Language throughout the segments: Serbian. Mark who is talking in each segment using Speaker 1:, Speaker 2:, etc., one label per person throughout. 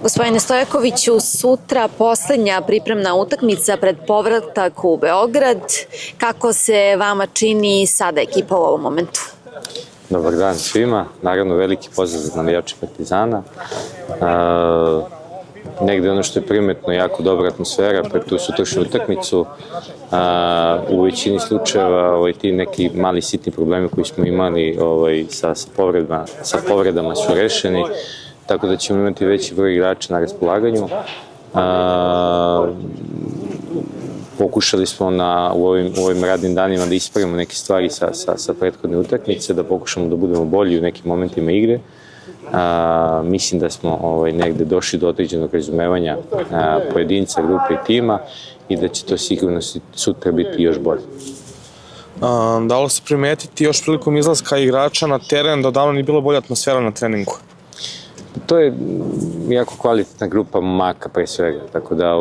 Speaker 1: Gospodine Stojakoviću, sutra poslednja pripremna utakmica pred povratak u Beograd. Kako se vama čini sada ekipa u ovom momentu?
Speaker 2: Dobar dan svima. Naravno, veliki pozdrav za navijače Partizana. Negde ono što je primetno, jako dobra atmosfera pred tu sutrašnju utakmicu. U većini slučajeva ti neki mali sitni problemi koji smo imali sa povredama su rešeni, tako da ćemo imati veći broj igrača na raspolaganju. Pokušali smo u ovim radnim danima da ispravimo neke stvari sa prethodne utakmice, da pokušamo da budemo bolji u nekim momentima igre. Mislim da smo negde došli do određenog razumevanja pojedinca, grupe i tima i da će to sigurno sutra biti još bolje.
Speaker 3: Dalo se primetiti još prilikom izlaska igrača na teren da odavno nije bilo bolja atmosfera na treningu?
Speaker 2: To je jako kvalitetna grupa momaka pre svega, tako da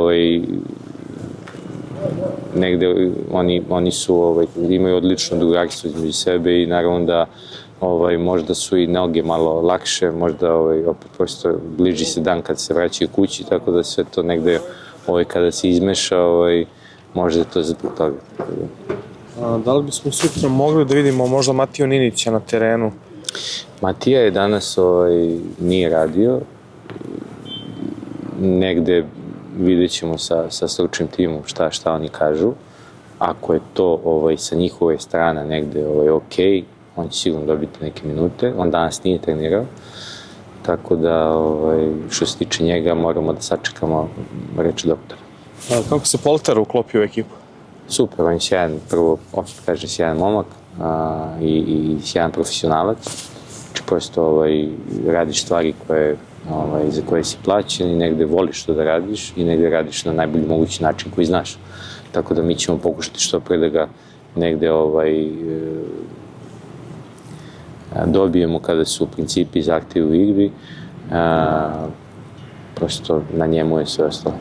Speaker 2: negde oni imaju odlično drugarstvo između sebe i naravno da možda su i noge malo lakše, možda opet prosto bliži se dan kad se vraćaju kući, tako da sve to negde kada se izmeša, možda je to zbog toga.
Speaker 3: Da li bismo sutra mogli da vidimo možda Matiju Ninića na terenu?
Speaker 2: Matija je danas nije radio, negde vidjet ćemo sa stručnim timom šta oni kažu. Ako je to sa njihove strane negde okej, on će sigurno dobiti neke minute. On danas nije trenirao, tako da što se tiče njega moramo da sačekamo reč doktora.
Speaker 3: Kako se Polter uklopio u ekipu?
Speaker 2: Super, on je sjajan, prvo, opet kažem, sjajan momak i sjajan profesionalac. Znači, prosto radiš stvari za koje si plaćen i negde voliš to da radiš i negde radiš na najbolji mogući način koji znaš. Tako da mi ćemo pokušati što pre da ga negde dobijemo kada su principi i zahtevi u igri. Prosto na njemu je sve ostalo.